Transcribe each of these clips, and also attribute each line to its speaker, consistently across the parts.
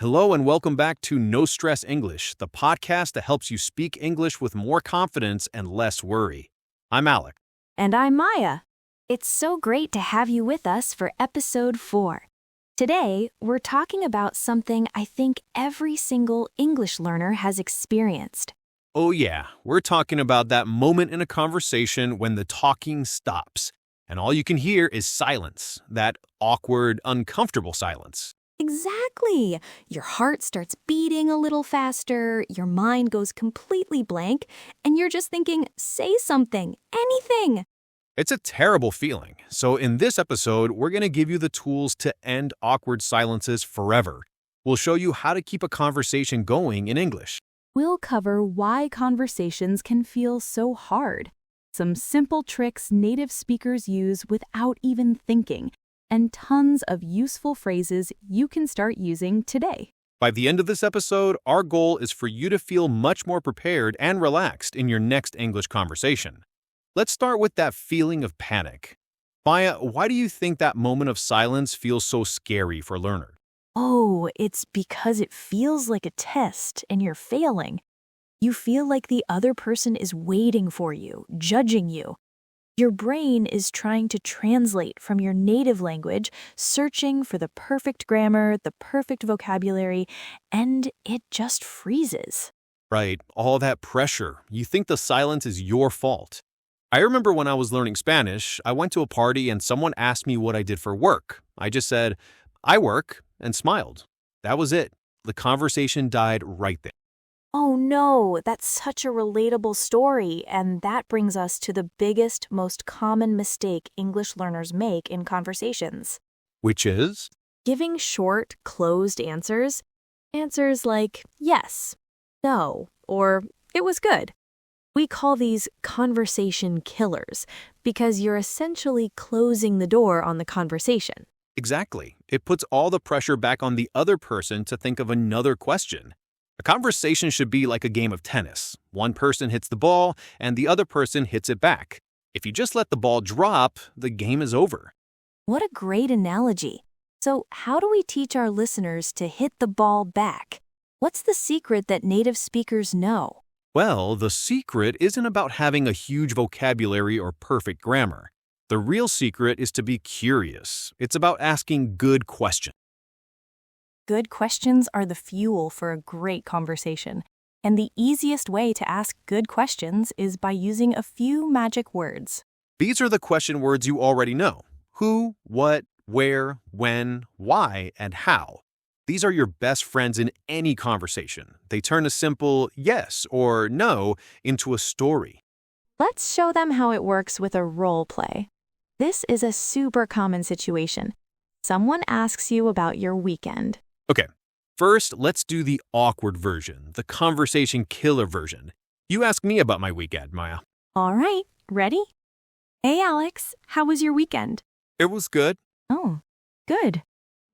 Speaker 1: Hello and welcome back to NoStress English, the podcast that helps you speak English with more confidence and less worry. I'm Alec.
Speaker 2: And I'm Maya. It's so great to have you with us for episode 4. Today, we're talking about something I think every single English learner has experienced.
Speaker 1: Oh yeah, we're talking about that moment in a conversation when the talking stops, and all you can hear is silence, that awkward, uncomfortable silence.
Speaker 2: Exactly. Your heart starts beating a little faster, your mind goes completely blank, and you're just thinking, say something, anything.
Speaker 1: It's a terrible feeling, so in this episode, we're going to give you the tools to end awkward silences forever. We'll show you how to keep a conversation going in English.
Speaker 2: We'll cover why conversations can feel so hard, some simple tricks native speakers use without even thinking, and tons of useful phrases you can start using today.
Speaker 1: By the end of this episode, our goal is for you to feel much more prepared and relaxed in your next English conversation. Let's start with that feeling of panic. Maya, why do you think that moment of silence feels so scary for learners?
Speaker 2: Oh, it's because it feels like a test and you're failing. You feel like the other person is waiting for you, judging you. Your brain is trying to translate from your native language, searching for the perfect grammar, the perfect vocabulary, and it just freezes.
Speaker 1: Right, all that pressure. You think the silence is your fault. I remember when I was learning Spanish, I went to a party and someone asked me what I did for work. I just said, I work, and smiled. That was it. The conversation died right there.
Speaker 2: Oh no, that's such a relatable story, and that brings us to the biggest, most common mistake English learners make in conversations.
Speaker 1: Which is?
Speaker 2: Giving short, closed answers. Answers like yes, no, or it was good. We call these conversation killers because you're essentially closing the door on the conversation.
Speaker 1: Exactly. It puts all the pressure back on the other person to think of another question. A conversation should be like a game of tennis. One person hits the ball, and the other person hits it back. If you just let the ball drop, the game is over.
Speaker 2: What a great analogy. So how do we teach our listeners to hit the ball back? What's the secret that native speakers know?
Speaker 1: Well, the secret isn't about having a huge vocabulary or perfect grammar. The real secret is to be curious. It's about asking good questions.
Speaker 2: Good questions are the fuel for a great conversation. And the easiest way to ask good questions is by using a few magic words.
Speaker 1: These are the question words you already know. Who, what, where, when, why, and how. These are your best friends in any conversation. They turn a simple yes or no into a story.
Speaker 2: Let's show them how it works with a role play. This is a super common situation. Someone asks you about your weekend.
Speaker 1: Okay, first, let's do the awkward version, the conversation killer version. You ask me about my weekend, Maya.
Speaker 2: All right, ready? Hey, Alex, how was your weekend?
Speaker 1: It was good.
Speaker 2: Oh, good.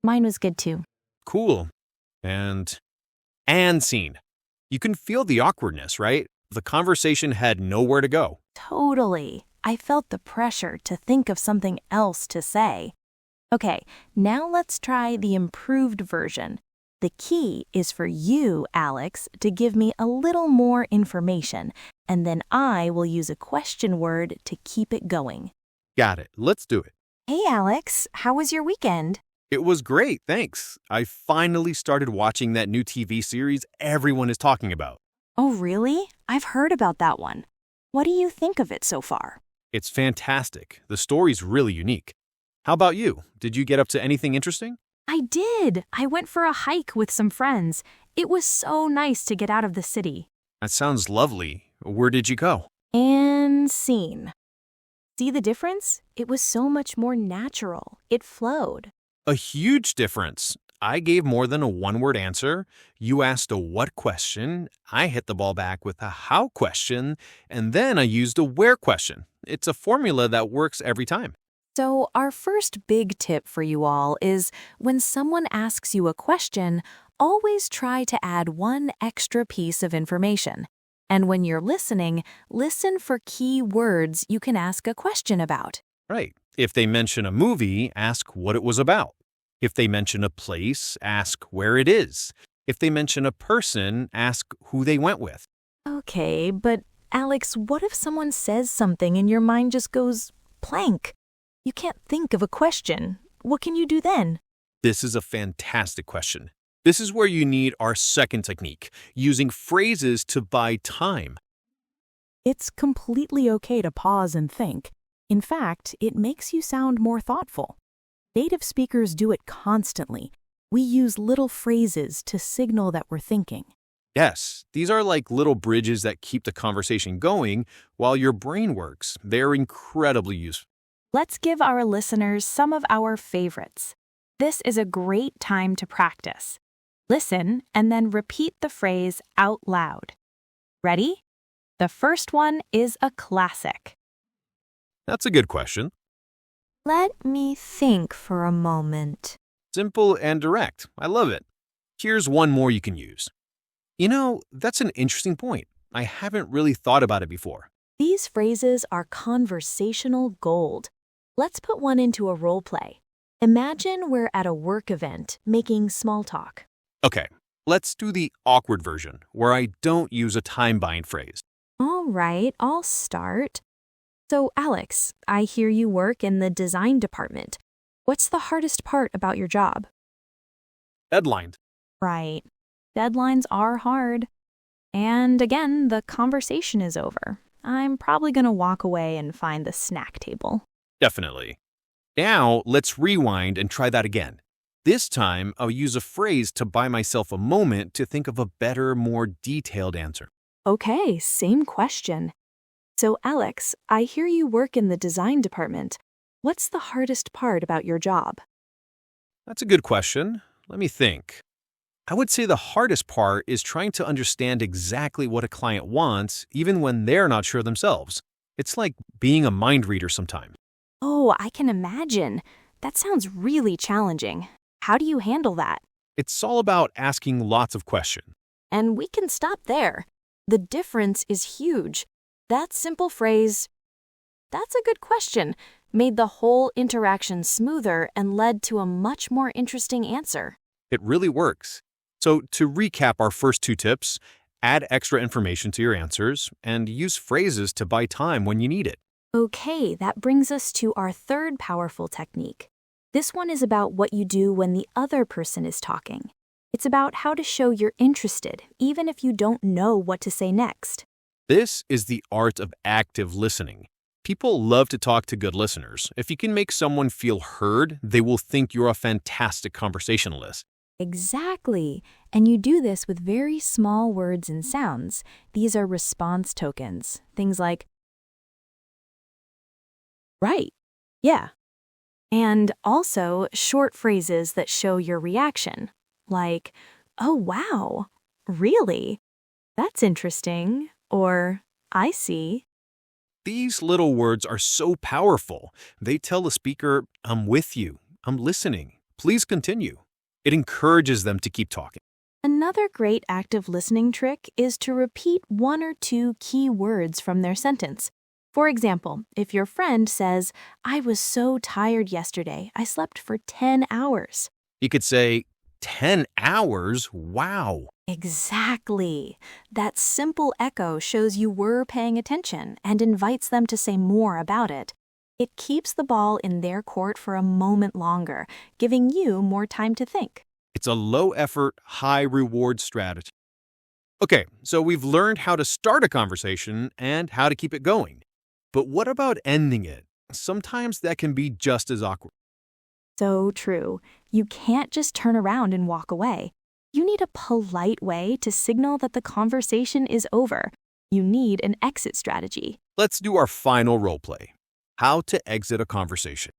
Speaker 2: Mine was good too.
Speaker 1: Cool. And scene. You can feel the awkwardness, right? The conversation had nowhere to go.
Speaker 2: Totally. I felt the pressure to think of something else to say. Okay, now let's try the improved version. The key is for you, Alex, to give me a little more information, and then I will use a question word to keep it going.
Speaker 1: Got it. Let's do it.
Speaker 2: Hey, Alex, how was your weekend?
Speaker 1: It was great, thanks. I finally started watching that new TV series everyone is talking about.
Speaker 2: Oh, really? I've heard about that one. What do you think of it so far?
Speaker 1: It's fantastic. The story's really unique. How about you? Did you get up to anything interesting?
Speaker 2: I did. I went for a hike with some friends. It was so nice to get out of the city.
Speaker 1: That sounds lovely. Where did you go?
Speaker 2: And scene. See the difference? It was so much more natural. It flowed.
Speaker 1: A huge difference. I gave more than a one-word answer. You asked a what question. I hit the ball back with a how question. And then I used a where question. It's a formula that works every time.
Speaker 2: So our first big tip for you all is when someone asks you a question, always try to add one extra piece of information. And when you're listening, listen for key words you can ask a question about.
Speaker 1: Right. If they mention a movie, ask what it was about. If they mention a place, ask where it is. If they mention a person, ask who they went with.
Speaker 2: Okay, but Alex, what if someone says something and your mind just goes blank? You can't think of a question. What can you do then?
Speaker 1: This is a fantastic question. This is where you need our second technique, using phrases to buy time.
Speaker 3: It's completely okay to pause and think. In fact, it makes you sound more thoughtful. Native speakers do it constantly. We use little phrases to signal that we're thinking.
Speaker 1: Yes, these are like little bridges that keep the conversation going while your brain works. They're incredibly useful.
Speaker 4: Let's give our listeners some of our favorites. This is a great time to practice. Listen and then repeat the phrase out loud. Ready? The first one is a classic.
Speaker 1: That's a good question.
Speaker 2: Let me think for a moment.
Speaker 1: Simple and direct. I love it. Here's one more you can use. You know, that's an interesting point. I haven't really thought about it before.
Speaker 2: These phrases are conversational gold. Let's put one into a role play. Imagine we're at a work event making small talk.
Speaker 1: Okay, let's do the awkward version, where I don't use a time-buying phrase.
Speaker 2: All right, I'll start. So, Alex, I hear you work in the design department. What's the hardest part about your job?
Speaker 1: Deadline.
Speaker 4: Right. Deadlines are hard. And again, the conversation is over. I'm probably going to walk away and find the snack table.
Speaker 1: Definitely. Now, let's rewind and try that again. This time, I'll use a phrase to buy myself a moment to think of a better, more detailed answer.
Speaker 2: Okay, same question. So, Alex, I hear you work in the design department. What's the hardest part about your job?
Speaker 1: That's a good question. Let me think. I would say the hardest part is trying to understand exactly what a client wants, even when they're not sure themselves. It's like being a mind reader sometimes.
Speaker 4: Oh, I can imagine. That sounds really challenging. How do you handle that?
Speaker 1: It's all about asking lots of questions.
Speaker 2: And we can stop there. The difference is huge. That simple phrase, "That's a good question," made the whole interaction smoother and led to a much more interesting answer.
Speaker 1: It really works. So to recap our first two tips, add extra information to your answers and use phrases to buy time when you need it.
Speaker 2: Okay, that brings us to our third powerful technique. This one is about what you do when the other person is talking. It's about how to show you're interested, even if you don't know what to say next.
Speaker 1: This is the art of active listening. People love to talk to good listeners. If you can make someone feel heard, they will think you're a fantastic conversationalist.
Speaker 2: Exactly. And you do this with very small words and sounds. These are response tokens. Things like, right, yeah. And also short phrases that show your reaction, like, oh wow, really? That's interesting. Or, I see.
Speaker 1: These little words are so powerful. They tell the speaker, I'm with you, I'm listening, please continue. It encourages them to keep talking.
Speaker 2: Another great active listening trick is to repeat one or two key words from their sentence. For example, if your friend says, I was so tired yesterday, I slept for 10 hours.
Speaker 1: You could say, 10 hours? Wow.
Speaker 2: Exactly. That simple echo shows you were paying attention and invites them to say more about it. It keeps the ball in their court for a moment longer, giving you more time to think.
Speaker 1: It's a low-effort, high-reward strategy. Okay, so we've learned how to start a conversation and how to keep it going. But what about ending it? Sometimes that can be just as awkward.
Speaker 2: So true. You can't just turn around and walk away. You need a polite way to signal that the conversation is over. You need an exit strategy.
Speaker 1: Let's do our final role play. How to exit a conversation.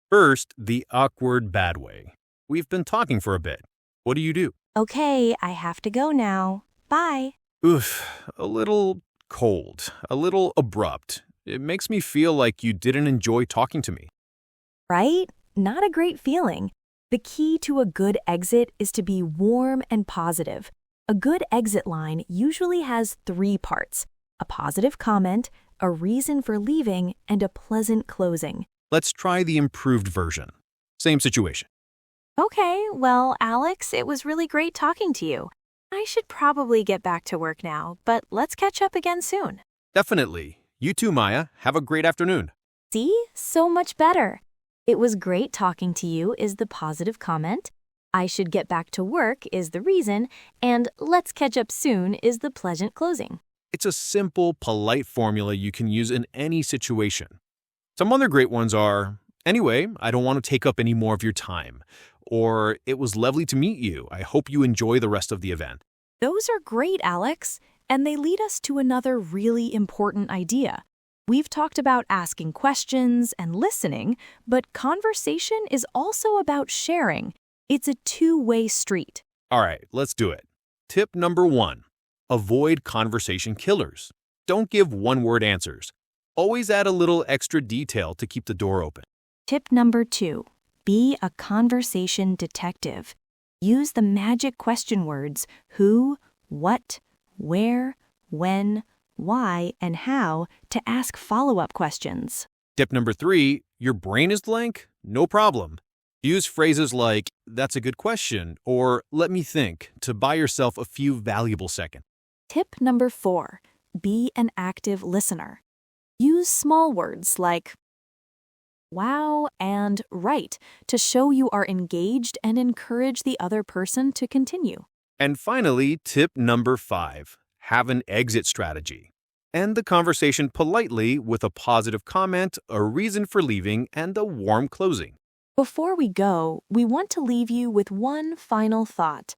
Speaker 1: First, the awkward bad way. We've been talking for a bit. What do you do?
Speaker 2: Okay, I have to go now. Bye.
Speaker 1: Oof, a little cold, a little abrupt. It makes me feel like you didn't enjoy talking to me.
Speaker 2: Right? Not a great feeling. The key to a good exit is to be warm and positive. A good exit line usually has 3 parts: a positive comment, a reason for leaving, and a pleasant closing.
Speaker 1: Let's try the improved version. Same situation.
Speaker 2: Okay, well, Alex, it was really great talking to you. I should probably get back to work now, but let's catch up again soon.
Speaker 1: Definitely. You too, Maya. Have a great afternoon.
Speaker 2: See? So much better. It was great talking to you is the positive comment. I should get back to work is the reason, and let's catch up soon is the pleasant closing.
Speaker 1: It's a simple, polite formula you can use in any situation. Some other great ones are, anyway, I don't want to take up any more of your time. Or, it was lovely to meet you. I hope you enjoy the rest of the event.
Speaker 2: Those are great, Alex, and they lead us to another really important idea. We've talked about asking questions and listening, but conversation is also about sharing. It's a two-way street.
Speaker 1: All right, let's do it. Tip number 1. Avoid conversation killers. Don't give one-word answers. Always add a little extra detail to keep the door open.
Speaker 2: Tip number 2. Be a conversation detective. Use the magic question words who, what, where, when, why, and how to ask follow-up questions.
Speaker 1: Tip number 3. Your brain is blank? No problem. Use phrases like, that's a good question, or let me think, to buy yourself a few valuable seconds.
Speaker 2: Tip number 4. Be an active listener. Use small words like wow and right to show you are engaged and encourage the other person to continue.
Speaker 1: And finally, tip number 5. Have an exit strategy. End the conversation politely with a positive comment, a reason for leaving, and a warm closing.
Speaker 2: Before we go, we want to leave you with one final thought.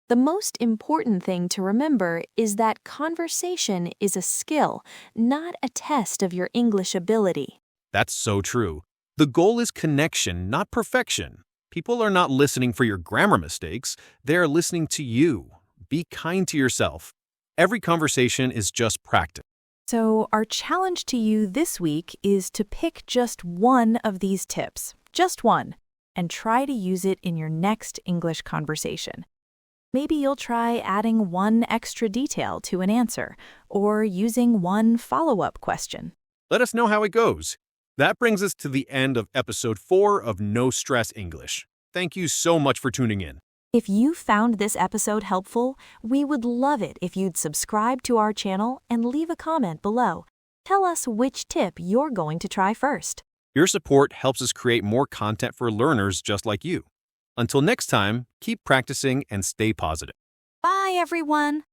Speaker 2: The most important thing to remember is that conversation is a skill, not a test of your English ability.
Speaker 1: That's so true. The goal is connection, not perfection. People are not listening for your grammar mistakes. They are listening to you. Be kind to yourself. Every conversation is just practice.
Speaker 3: So our challenge to you this week is to pick just one of these tips, just one, and try to use it in your next English conversation. Maybe you'll try adding one extra detail to an answer or using one follow-up question.
Speaker 1: Let us know how it goes. That brings us to the end of episode 4 of No Stress English. Thank you so much for tuning in.
Speaker 2: If you found this episode helpful, we would love it if you'd subscribe to our channel and leave a comment below. Tell us which tip you're going to try first.
Speaker 1: Your support helps us create more content for learners just like you. Until next time, keep practicing and stay positive.
Speaker 2: Bye, everyone!